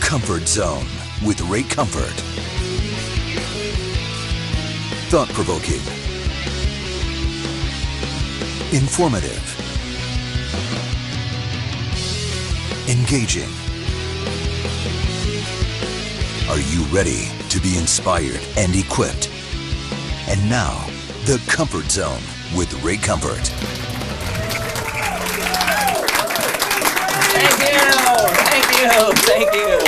Comfort Zone with Ray Comfort. Thought-provoking. Informative. Engaging. Are you ready to be inspired and equipped? And now, the Comfort Zone with Ray Comfort. Thank you.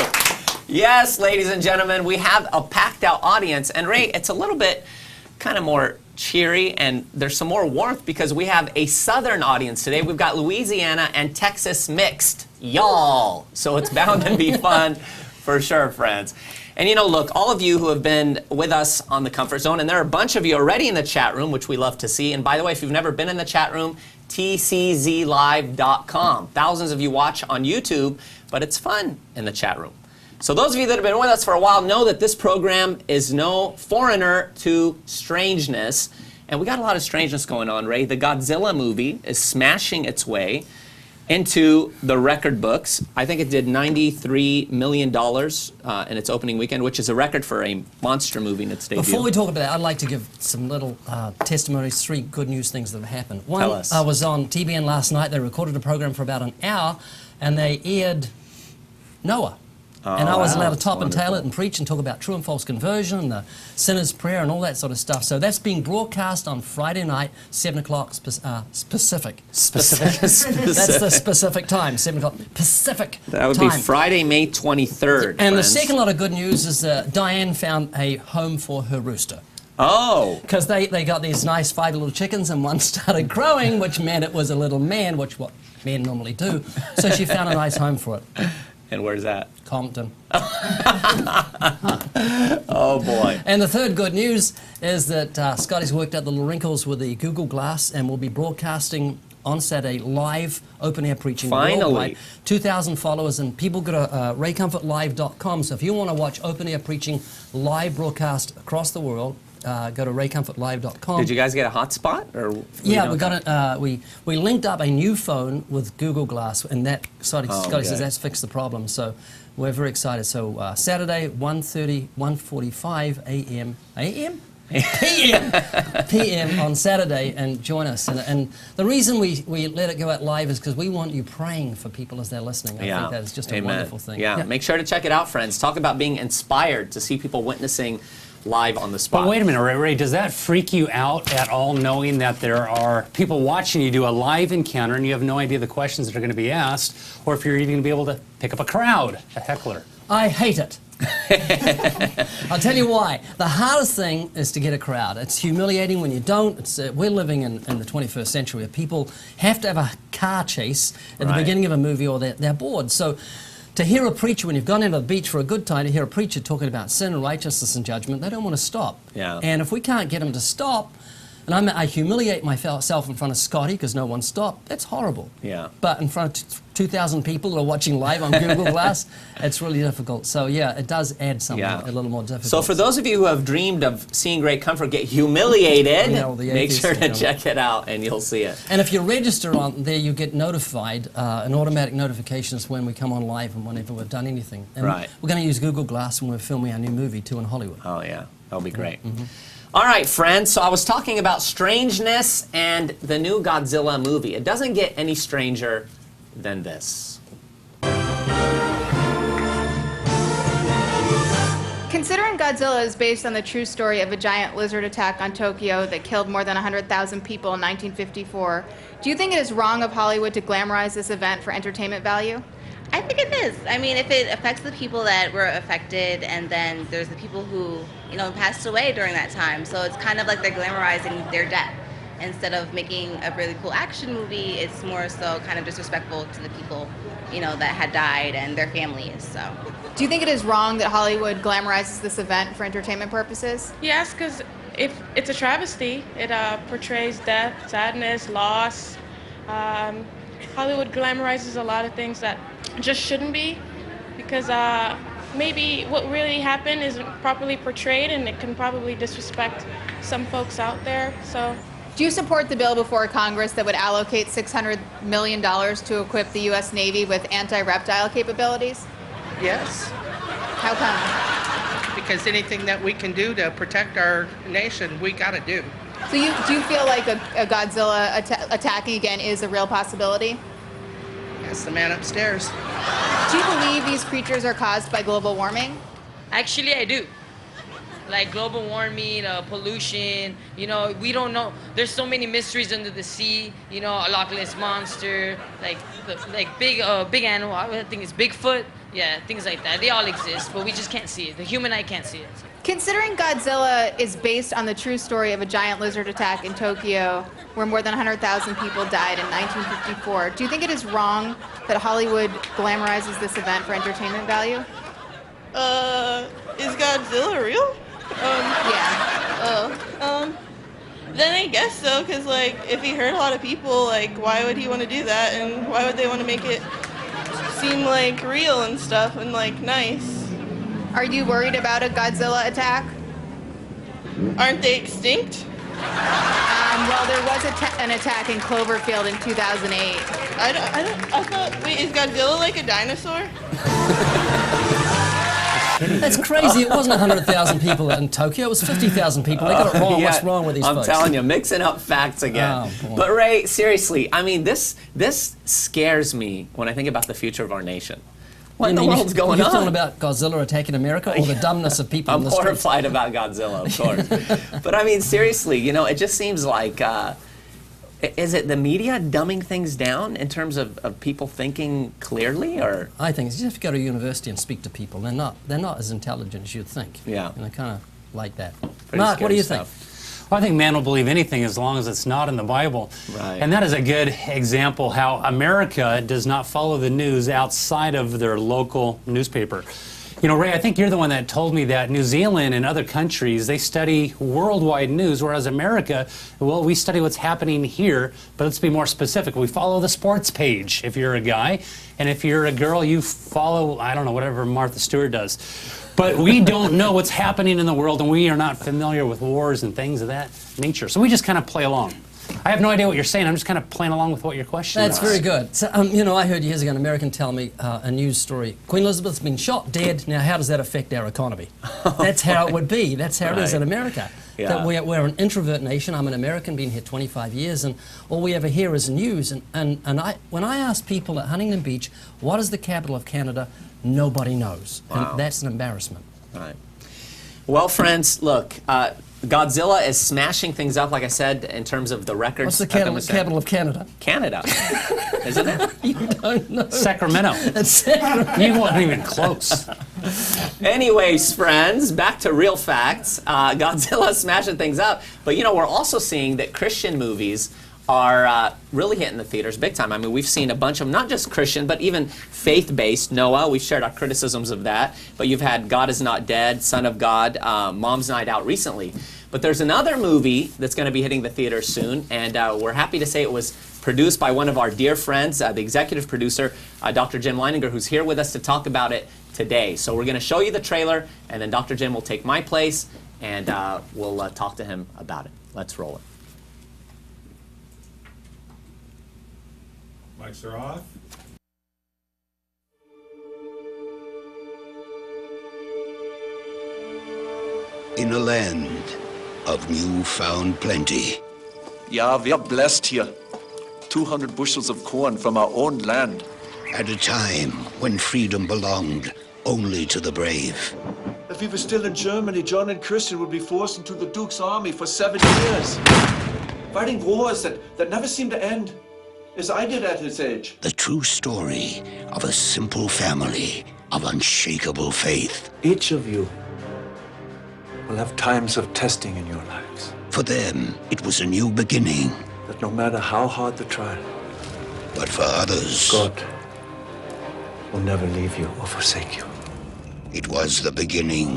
Yes, ladies and gentlemen, we have a packed out audience. And Ray, it's a little bit kind of more cheery and there's some more warmth because we have a southern audience today. We've got Louisiana and Texas mixed, y'all. So it's bound to be fun for sure, friends. And you know, look, all of you who have been with us on the Comfort Zone, and there are a bunch of you already in the chat room, which we love to see. And by the way, if you've never been in the chat room, tczlive.com. Thousands of you watch on YouTube, but it's fun in the chat room. So those of you that have been with us for a while know that this program is no foreigner to strangeness. And we got a lot of strangeness going on, Ray. The Godzilla movie is smashing its way into the record books. I think it did $93 million in its opening weekend, which is a record for a monster movie in its debut. Before we talk about that, I'd like to give some little testimonies, 3 good news things that have happened. One, Tell us. I was on TBN last night. They recorded a program for about an hour, and they aired Noah. And I was allowed to top and tail it and preach and talk about true and false conversion and the sinner's prayer and all that sort of stuff. So that's being broadcast on Friday night, 7 o'clock Pacific. Specific. That's the specific time, 7 o'clock Pacific That would time. be Friday, May 23rd. And the friends. second lot of good news is Diane found a home for her rooster. Oh. Because they got these nice 5 little chickens and one started growing, which meant it was a little man, which what men normally do. So she found a nice home for it. And where's that? Compton. Oh, boy. And the third good news is that Scotty's worked out the little wrinkles with the Google Glass and will be broadcasting on Saturday live open-air preaching. Finally. Worldwide. 2,000 followers, and people go to raycomfortlive.com. So if you want to watch open-air preaching live broadcast across the world, go to raycomfortlive.com. Did you guys get a hotspot? Or Yeah, we got it. We linked up a new phone with Google Glass, and that Scotty says that's fixed the problem. So we're very excited. So Saturday, 1:45 a.m. PM on Saturday, and join us. And the reason we let it go out live is because we want you praying for people as they're listening. I think that is just a wonderful thing. Yeah, make sure to check it out, friends. Talk about being inspired to see people witnessing live on the spot. But wait a minute, Ray, does that freak you out at all, knowing that there are people watching you do a live encounter and you have no idea the questions that are going to be asked, or if you're even going to be able to pick up a crowd, a heckler? I hate it. I'll tell you why. The hardest thing is to get a crowd. It's humiliating when you don't. We're living in the 21st century where people have to have a car chase at the beginning of a movie or they're bored. So to hear a preacher, when you've gone into the beach for a good time, to hear a preacher talking about sin and righteousness and judgment, they don't want to stop. Yeah. And if we can't get them to stop, and I humiliate myself in front of Scotty because no one stopped, that's horrible. Yeah. But in front of 2,000 people that are watching live on Google Glass, it's really difficult. So yeah, it does add something a little more difficult. So for those of you who have dreamed of seeing Great Comfort get humiliated, make sure to check it out and you'll see it. And if you register on there, you get notified, an automatic notifications when we come on live and whenever we've done anything. And we're going to use Google Glass when we're filming our new movie too in Hollywood. Oh yeah, that'll be great. All right, friends, so I was talking about strangeness and the new Godzilla movie. It doesn't get any stranger than this. Considering Godzilla is based on the true story of a giant lizard attack on Tokyo that killed more than 100,000 people in 1954, do you think it is wrong of Hollywood to glamorize this event for entertainment value? I think it is. I mean, if it affects the people that were affected, and then there's the people who, passed away during that time. So it's kind of like they're glamorizing their death. Instead of making a really cool action movie, it's more so kind of disrespectful to the people, that had died and their families, so. Do you think it is wrong that Hollywood glamorizes this event for entertainment purposes? Yes, because if it's a travesty, it portrays death, sadness, loss. Hollywood glamorizes a lot of things that just shouldn't be, because maybe what really happened isn't properly portrayed, and it can probably disrespect some folks out there. So, do you support the bill before Congress that would allocate $600 million to equip the U.S. Navy with anti-reptile capabilities? Yes. How come? Because anything that we can do to protect our nation, we got to do. So do you feel like a Godzilla attacking again is a real possibility? That's the man upstairs. Do you believe these creatures are caused by global warming? Actually, I do. Like global warming, pollution, you know, we don't know. There's so many mysteries under the sea, you know, a Loch Ness monster, like big animal, I think it's Bigfoot, yeah, things like that. They all exist, but we just can't see it. The human eye can't see it. Considering Godzilla is based on the true story of a giant lizard attack in Tokyo, where more than 100,000 people died in 1954, do you think it is wrong that Hollywood glamorizes this event for entertainment value? Is Godzilla real? Yeah. Then I guess so, because, like, if he hurt a lot of people, like, why would he want to do that? And why would they want to make it seem, like, real and stuff and, like, nice? Are you worried about a Godzilla attack? Aren't they extinct? Well, there was an attack in Cloverfield in 2008. I thought, wait, is Godzilla like a dinosaur? That's crazy. It wasn't 100,000 people in Tokyo. It was 50,000 people. They got it wrong. What's wrong with these folks? I'm telling you, mixing up facts again. Oh, but Ray, seriously, I mean, this scares me when I think about the future of our nation. What in the world's going on? You're talking about Godzilla attacking America or the dumbness of people in the streets? I'm horrified about Godzilla, of course. But I mean, seriously, you know, it just seems like, is it the media dumbing things down in terms of people thinking clearly, or? I think you have to go to university and speak to people. They're not as intelligent as you'd think. Yeah. And they're kind of like that. Pretty Mark, what do you scary think? Well, I think man will believe anything as long as it's not in the Bible. Right. And that is a good example how America does not follow the news outside of their local newspaper. You know, Ray, I think you're the one that told me that New Zealand and other countries, they study worldwide news, whereas America, well, we study what's happening here, but let's be more specific. We follow the sports page if you're a guy, and if you're a girl, you follow, I don't know, whatever Martha Stewart does. But we don't know what's happening in the world, and we are not familiar with wars and things of that nature. So we just kind of play along. I have no idea what you're saying. I'm just kind of playing along with what your question is. That's very good. So, you know, I heard years ago an American tell me a news story. Queen Elizabeth's been shot dead. Now, how does that affect our economy? That's how it would be. That's how it is in America. Yeah. That we're an introvert nation. I'm an American, been here 25 years, and all we ever hear is news. And when I ask people at Huntington Beach, what is the capital of Canada, nobody knows. Wow. And that's an embarrassment. Right. Well, friends, look, Godzilla is smashing things up, like I said, in terms of the records. What's the capital of Canada? Canada, isn't it? You don't know. Sacramento. It's Sacramento. You weren't even close. Anyways, friends, back to real facts. Godzilla smashing things up. But, you know, we're also seeing that Christian movies are really hitting the theaters big time. I mean, we've seen a bunch of, not just Christian, but even faith-based. Noah, we've shared our criticisms of that. But you've had God is Not Dead, Son of God, Mom's Night Out recently. But there's another movie that's going to be hitting the theaters soon, and we're happy to say it was produced by one of our dear friends, the executive producer, Dr. Jim Leininger, who's here with us to talk about it today. So we're going to show you the trailer, and then Dr. Jim will take my place, and we'll talk to him about it. Let's roll it. Mics are off. In a land of newfound plenty, Ja, wir blessed here. 200 bushels of corn from our own land. at a time when freedom belonged only to the brave. If we were still in Germany, John and Christian would be forced into the Duke's army for 7 years. Fighting wars that never seem to end, as I did at his age. The true story of a simple family of unshakable faith. Each of you will have times of testing in your lives. For them, it was a new beginning. That no matter how hard the trial, But for others, God will never leave you or forsake you. it was the beginning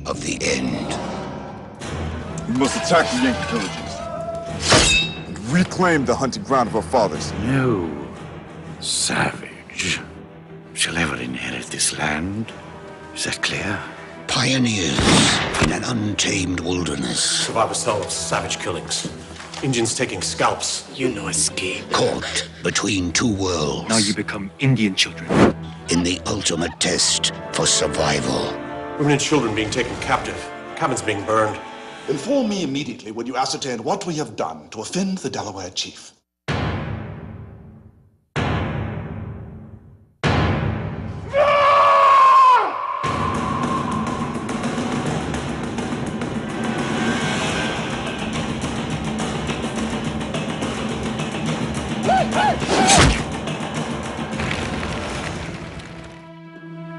of the end. We must attack the Yankee villages and reclaim the hunting ground of our fathers. No savage shall ever inherit this land. Is that clear? Pioneers in an untamed wilderness. Survivors tell of savage killings. Indians taking scalps. You no escape. Caught between two worlds. Now you become Indian children. in the ultimate test for survival. Women and children being taken captive. Cabins being burned. Inform me immediately when you ascertain what we have done to offend the Delaware chief.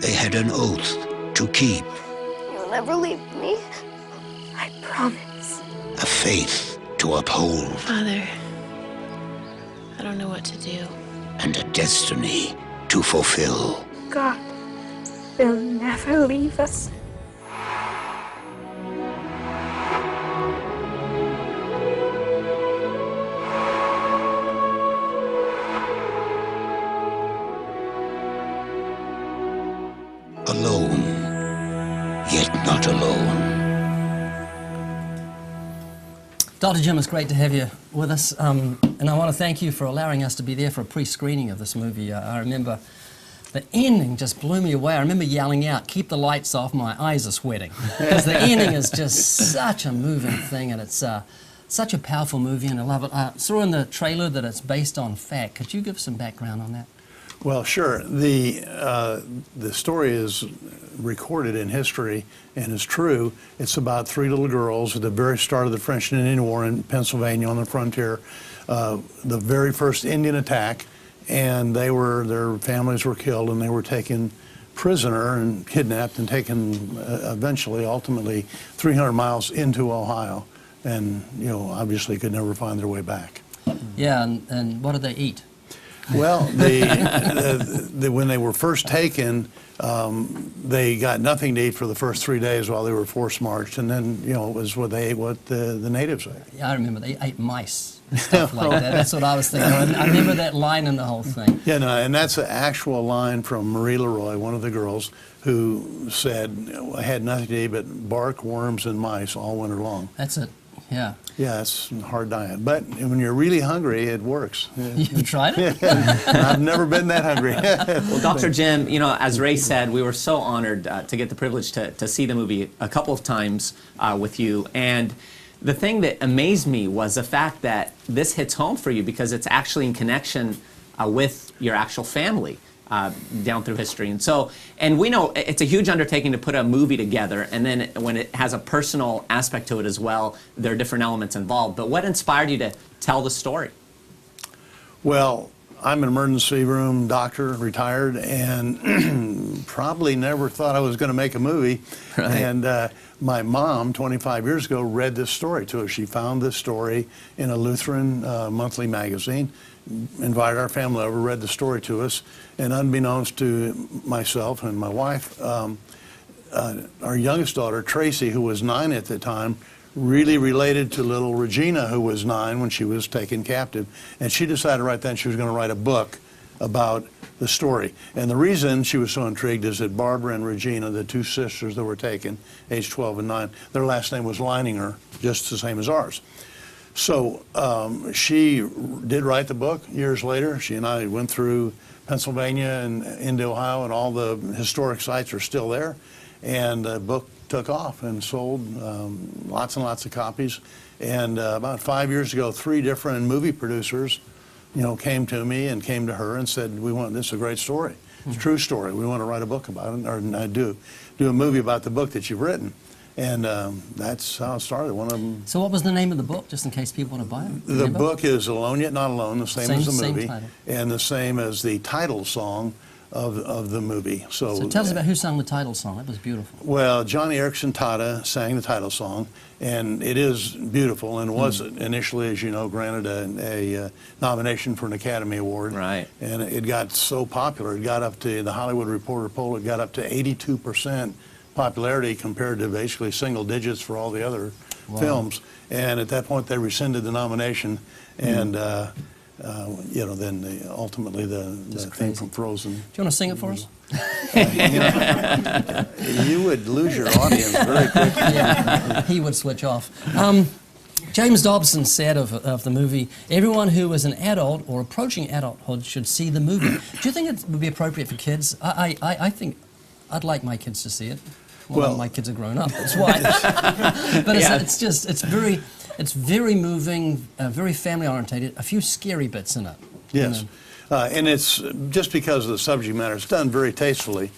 They had an oath to keep, You'll never leave me. I promise. a faith to uphold, Father, I don't know what to do. and a destiny to fulfill. God will never leave us. Alone, yet not alone. Dr. Jim, it's great to have you with us, and I want to thank you for allowing us to be there for a pre-screening of this movie. I remember the ending just blew me away. I remember yelling out, "Keep the lights off, my eyes are sweating." Because the ending is just such a moving thing, and it's such a powerful movie, and I love it. I saw in the trailer that it's based on fact. Could you give some background on that? Well, sure. The story is recorded in history and is true. It's about three little girls at the very start of the French and Indian War in Pennsylvania on the frontier. The very first Indian attack, and their families were killed, and they were taken prisoner and kidnapped and taken ultimately 300 miles into Ohio, and obviously could never find their way back. Yeah, and what did they eat? Well, when they were first taken, they got nothing to eat for the first 3 days while they were forced marched, and then it was what they ate, what the natives ate. Yeah, I remember they ate mice and stuff like that. That's what I was thinking. I remember that line in the whole thing. Yeah, no, and that's an actual line from Marie Leroy, one of the girls, who said, "I had nothing to eat but bark, worms, and mice all winter long." That's it. Yeah. Yeah, it's a hard diet. But when you're really hungry, it works. You've tried it? I've never been that hungry. Well, Dr. Jim, as Ray said, we were so honored to get the privilege to see the movie a couple of times with you. And the thing that amazed me was the fact that this hits home for you because it's actually in connection with your actual family. Down through history. And we know it's a huge undertaking to put a movie together, and then when it has a personal aspect to it as well, there are different elements involved. But what inspired you to tell the story? Well, I'm an emergency room doctor, retired, and probably never thought I was going to make a movie. Right. And my mom, 25 years ago, read this story to us. She found this story in a Lutheran monthly magazine, invited our family over, read the story to us, and unbeknownst to myself and my wife, our youngest daughter, Tracy, who was 9 at the time, really related to little Regina, who was 9 when she was taken captive, and she decided right then she was going to write a book about the story. And the reason she was so intrigued is that Barbara and Regina, the two sisters that were taken, age 12 and 9, their last name was Leininger, just the same as ours. So she did write the book years later. She and I went through Pennsylvania and into Ohio, and all the historic sites are still there. And the book took off and sold lots and lots of copies. And about 5 years ago, 3 different movie producers, came to me and came to her and said, this is a great story. It's a true story. We want to write a book about it, or do a movie about the book that you've written. And that's how it started. One of them. So what was the name of the book, just in case people want to buy it? The book is Alone Yet Not Alone, the same as the movie, title. And the same as the title song of the movie. So tell us about who sang the title song. That was beautiful. Well, Johnny Erickson Tata sang the title song, and it is beautiful, and was initially, as you know, granted a nomination for an Academy Award. Right. And it got so popular, it got up to the Hollywood Reporter poll, it got up to 82% popularity compared to basically single digits for all the other films. And at that point, they rescinded the nomination, and then ultimately the thing from Frozen. Do you want to sing it for us? You would lose your audience very quickly. Yeah, he would switch off. James Dobson said of the movie, everyone who is an adult or approaching adulthood should see the movie. Do you think it would be appropriate for kids? I think I'd like my kids to see it. Well, my kids are grown up, that's why. But it's very moving, very family orientated, a few scary bits in it. Yes. And it's just because of the subject matter, it's done very tastefully.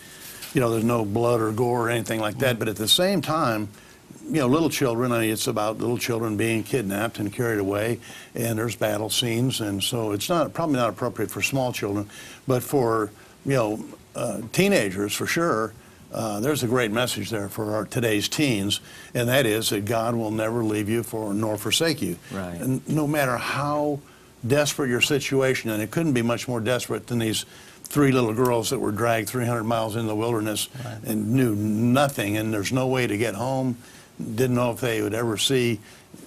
You know, there's no blood or gore or anything like that, but at the same time, you know, little children, I mean, it's about little children being kidnapped and carried away, and there's battle scenes, and so it's probably not appropriate for small children, but for, you know, teenagers, for sure, there's a great message there for today's teens, and that is that God will never leave you nor forsake you. Right. And no matter how desperate your situation, and it couldn't be much more desperate than these 3 little girls that were dragged 300 miles into the wilderness and knew nothing, and there's no way to get home, didn't know if they would ever see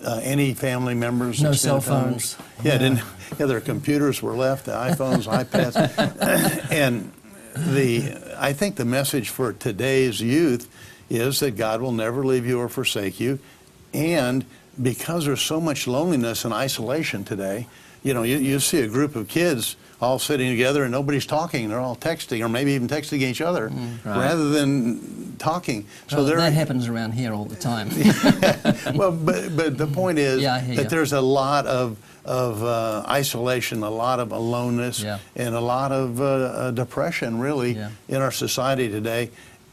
any family members. No cell phones. Yeah, their computers were left, the iPhones, iPads. And I think the message for today's youth is that God will never leave you or forsake you. And because there's so much loneliness and isolation today, you know, you see a group of kids all sitting together and nobody's talking. They're all texting, or maybe even texting each other rather than talking. So that happens around here all the time. Well, but the point is that there's a lot of isolation, a lot of aloneness, and a lot of depression, really, in our society today.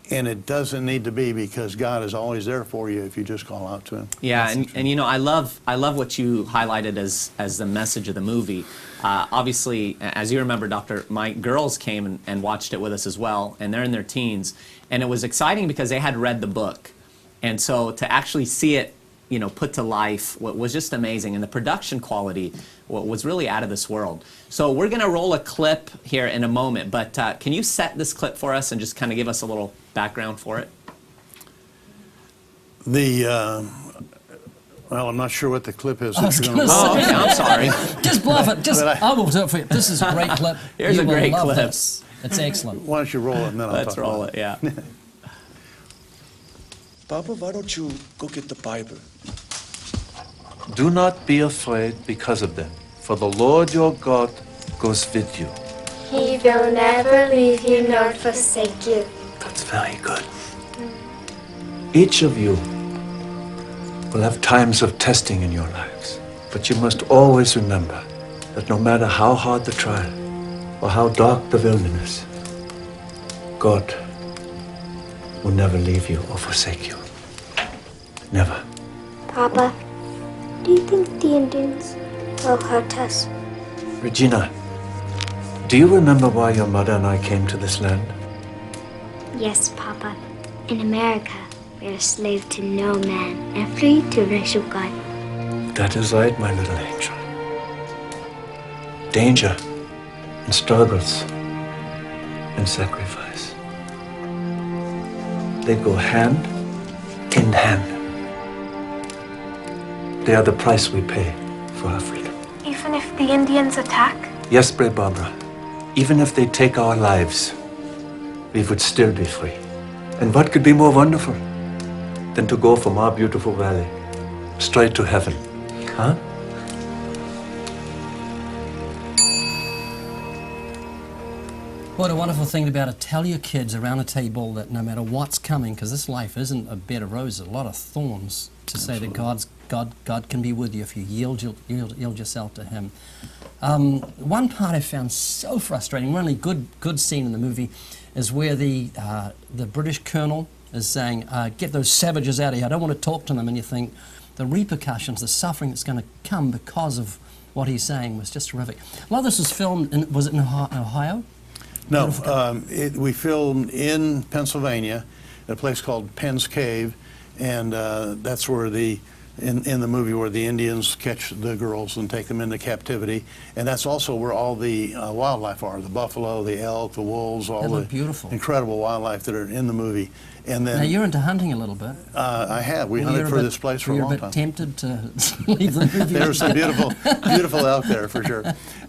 And it doesn't need to be, because God is always there for you if you just call out to Him. Yeah, and you know, I love what you highlighted as the message of the movie. Obviously, as you remember, Doctor, my girls came and watched it with us as well, and they're in their teens, and it was exciting because they had read the book, and so to actually see it, you know, put to life was just amazing, and the production quality was really out of this world. So we're going to roll a clip here in a moment, but can you set this clip for us and just kind of give us a little background for it? Well, I'm not sure what the clip is. I was going to say. Oh, okay, I'm sorry. Just bluff it. I will do it for you. This is a great clip. Here's a great clip. This. It's excellent. Why don't you roll it and then I'll Let's talk roll about it, yeah. Papa, why don't you go get the Bible? Do not be afraid because of them, for the Lord your God goes with you. He will never leave you nor forsake you. That's very good. Each of you will have times of testing in your lives, but you must always remember that no matter how hard the trial or how dark the wilderness, God will never leave you or forsake you. Never. Papa, do you think the Indians will hurt us? Regina, do you remember why your mother and I came to this land? Yes, Papa. In America, we are a slave to no man and free to worship God. That is right, my little angel. Danger and struggles and sacrifice, they go hand in hand. They are the price we pay for our freedom. Even if the Indians attack? Yes, Bray Barbara. Even if they take our lives, we would still be free. And what could be more wonderful than to go from our beautiful valley straight to heaven? Huh? What a wonderful thing about it. Tell your kids around a table that no matter what's coming, because this life isn't a bed of roses, a lot of thorns, to say that God can be with you if you yield yourself to Him. One part I found so frustrating, one really good scene in the movie, is where the British colonel is saying, get those savages out of here, I don't want to talk to them, and you think the repercussions, the suffering that's going to come because of what he's saying was just terrific. A lot of this was filmed, was it in Ohio? No, we filmed in Pennsylvania at a place called Penn's Cave, and that's where in the movie where the Indians catch the girls and take them into captivity, and that's also where all the wildlife are, the buffalo, the elk, the wolves, all the beautiful, incredible wildlife that are in the movie. And then, now you're into hunting a little bit. I have. We hunted for this place for a long time. You're a bit tempted to leave the movie. There were some beautiful elk there for sure.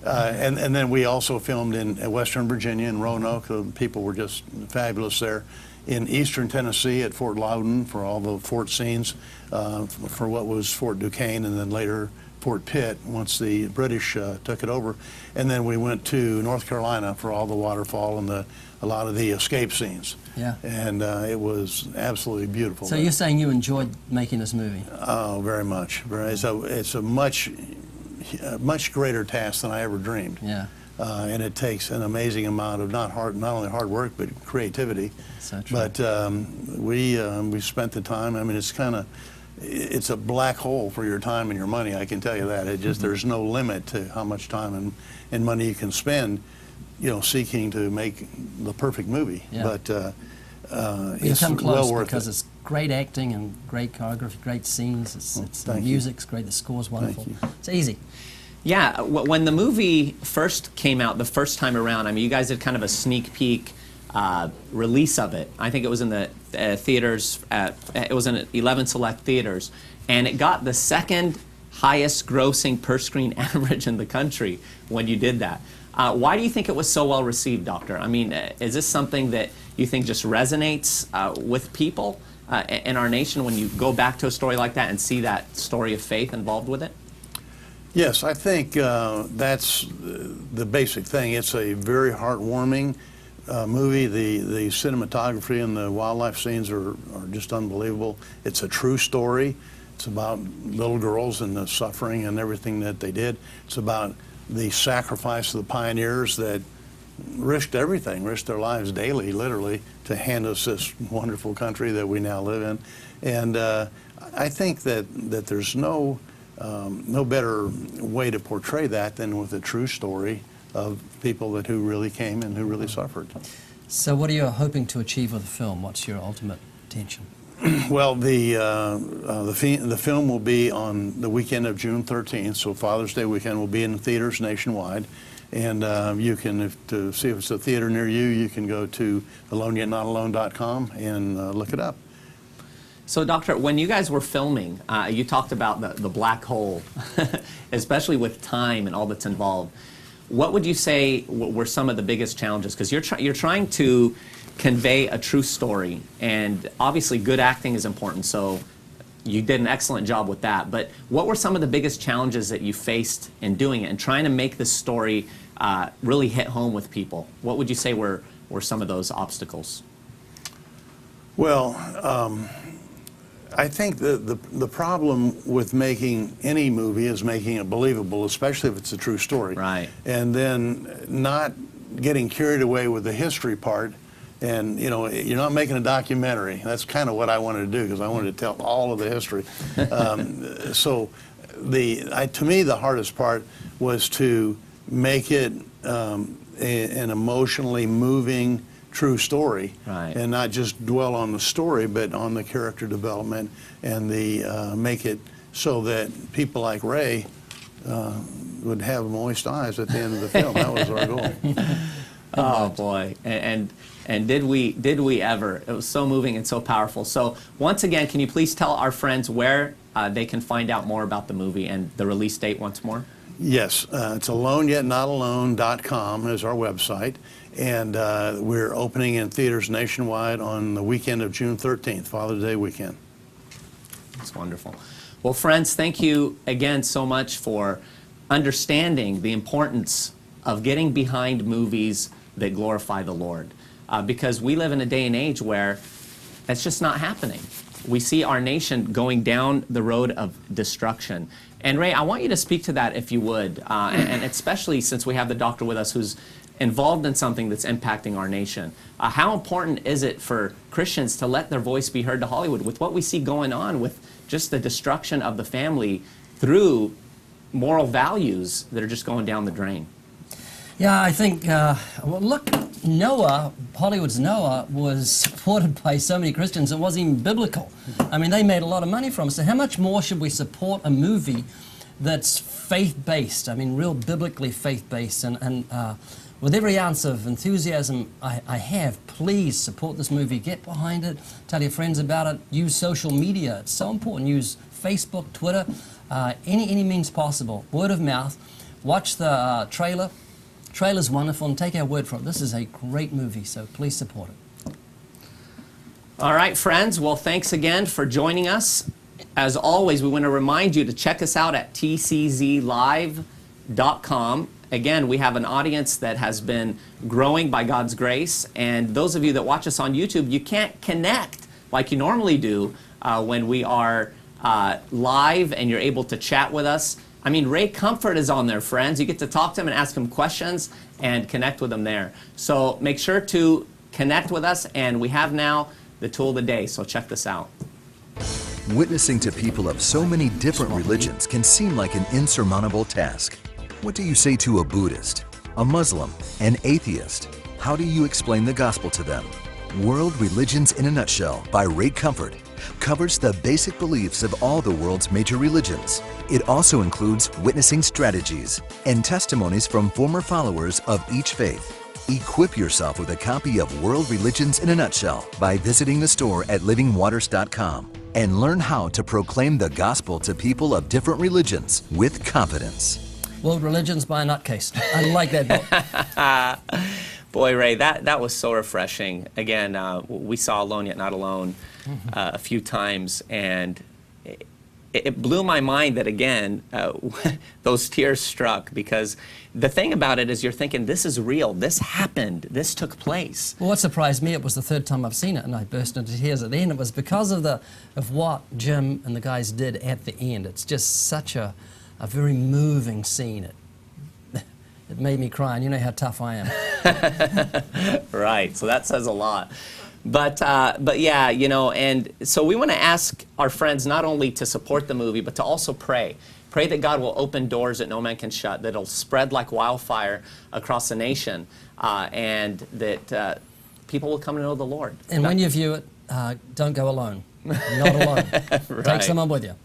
And then we also filmed in Western Virginia in Roanoke. The people were just fabulous there. in eastern Tennessee at Fort Loudon for all the fort scenes, for what was Fort Duquesne, and then later Fort Pitt once the British took it over. And then we went to North Carolina for all the waterfall and a lot of the escape scenes. Yeah. And it was absolutely beautiful. So you're saying you enjoyed making this movie? Oh, very much. It's a much greater task than I ever dreamed. Yeah. And it takes an amazing amount of not only hard work but creativity. So true. But we spent the time. I mean, it's a black hole for your time and your money. I can tell you that. It just there's no limit to how much time and money you can spend, seeking to make the perfect movie. Yeah. But you it's come close well worth because it. it's great acting and great choreography, great scenes. It's the Thank you. music's great, the score's wonderful. Thank you. It's easy. Yeah, when the movie first came out the first time around, I mean, you guys did kind of a sneak peek release of it. I think it was in the theaters, it was in 11 select theaters, and it got the second highest grossing per screen average in the country when you did that. Why do you think it was so well received, Doctor? I mean, is this something that you think just resonates with people in our nation when you go back to a story like that and see that story of faith involved with it? Yes, I think that's the basic thing. It's a very heartwarming movie. The cinematography and the wildlife scenes are just unbelievable. It's a true story. It's about little girls and the suffering and everything that they did. It's about the sacrifice of the pioneers that risked everything, risked their lives daily, literally, to hand us this wonderful country that we now live in. And I think that there's no better way to portray that than with a true story of people who really came and who really suffered. So what are you hoping to achieve with the film? What's your ultimate intention? Well, the film will be on the weekend of June 13th, so Father's Day weekend will be in theaters nationwide. And you can, to see if it's a theater near you, you can go to aloneyetnotalone.com and look it up. So, Doctor, when you guys were filming, you talked about the black hole, especially with time and all that's involved. What would you say were some of the biggest challenges? Because you're trying to convey a true story, and obviously good acting is important, so you did an excellent job with that. But what were some of the biggest challenges that you faced in doing it and trying to make this story really hit home with people? What would you say were some of those obstacles? Well, I think the problem with making any movie is making it believable, especially if it's a true story. Right. And then not getting carried away with the history part. And, you're not making a documentary. That's kind of what I wanted to do, because I wanted to tell all of the history. So to me, the hardest part was to make it an emotionally moving, true story, right, and not just dwell on the story, but on the character development and make it so that people like Ray would have moist eyes at the end of the film. That was our goal. Oh boy, and did we ever? It was so moving and so powerful. So once again, can you please tell our friends where they can find out more about the movie and the release date once more? Yes, it's aloneyetnotalone.com is our website, and we're opening in theaters nationwide on the weekend of June 13th, Father's Day weekend. That's wonderful. Well, friends, thank you again so much for understanding the importance of getting behind movies that glorify the Lord, because we live in a day and age where that's just not happening. We see our nation going down the road of destruction. And Ray, I want you to speak to that if you would, and especially since we have the doctor with us who's involved in something that's impacting our nation. How important is it for Christians to let their voice be heard to Hollywood with what we see going on with just the destruction of the family through moral values that are just going down the drain? Yeah, I think, well, look, Noah, Hollywood's Noah, was supported by so many Christians it wasn't even biblical. I mean, they made a lot of money from it. So how much more should we support a movie that's faith-based? I mean, real biblically faith-based. And with every ounce of enthusiasm I have, please support this movie. Get behind it. Tell your friends about it. Use social media. It's so important. Use Facebook, Twitter, any means possible. Word of mouth. Watch the trailer. Trailer's wonderful, and take our word for it. This is a great movie, so please support it. All right, friends. Well, thanks again for joining us. As always, we want to remind you to check us out at tczlive.com. Again, we have an audience that has been growing by God's grace. And those of you that watch us on YouTube, you can't connect like you normally do when we are live and you're able to chat with us. I mean, Ray Comfort is on there, friends. You get to talk to him and ask him questions and connect with him there. So make sure to connect with us. And we have now the tool of the day. So check this out. Witnessing to people of so many different religions can seem like an insurmountable task. What do you say to a Buddhist, a Muslim, an atheist? How do you explain the gospel to them? World Religions in a Nutshell by Ray Comfort covers the basic beliefs of all the world's major religions. It also includes witnessing strategies and testimonies from former followers of each faith. Equip yourself with a copy of World Religions in a Nutshell by visiting the store at livingwaters.com and learn how to proclaim the gospel to people of different religions with confidence. World Religions by a Nutcase. I like that book. Boy, Ray, that was so refreshing. Again, we saw Alone Yet Not Alone a few times, and it blew my mind that, again, those tears struck, because the thing about it is you're thinking, this is real, this happened, this took place. Well, what surprised me, it was the third time I've seen it, and I burst into tears at the end. It was because of what Jim and the guys did at the end. It's just such a very moving scene. It made me cry, and you know how tough I am. Right, so that says a lot. But yeah, you know, and so we want to ask our friends not only to support the movie, but to also pray. Pray that God will open doors that no man can shut, that it'll spread like wildfire across the nation, and that people will come to know the Lord. And when you view it, don't go alone. Not alone. Right. Take someone with you.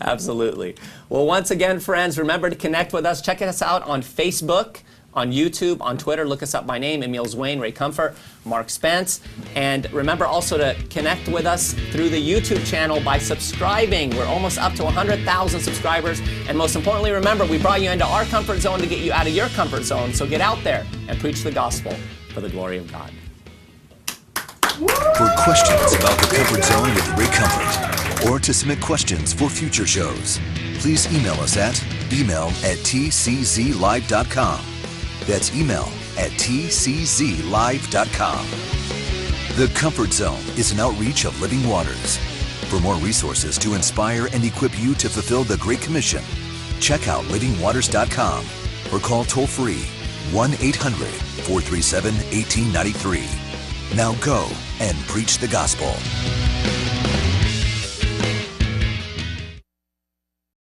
Absolutely. Well, once again, friends, remember to connect with us. Check us out on Facebook, on YouTube, on Twitter. Look us up by name: Emeal, Zwayne, Ray Comfort, Mark Spence. And remember also to connect with us through the YouTube channel by subscribing. We're almost up to 100,000 subscribers. And most importantly, remember, we brought you into our comfort zone to get you out of your comfort zone. So get out there and preach the gospel for the glory of God. For questions about the Comfort Zone with Ray Comfort, or to submit questions for future shows, please email us at email@tczlive.com. That's email@tczlive.com. The Comfort Zone is an outreach of Living Waters. For more resources to inspire and equip you to fulfill the Great Commission, check out livingwaters.com or call toll-free 1-800-437-1893. Now go and preach the gospel.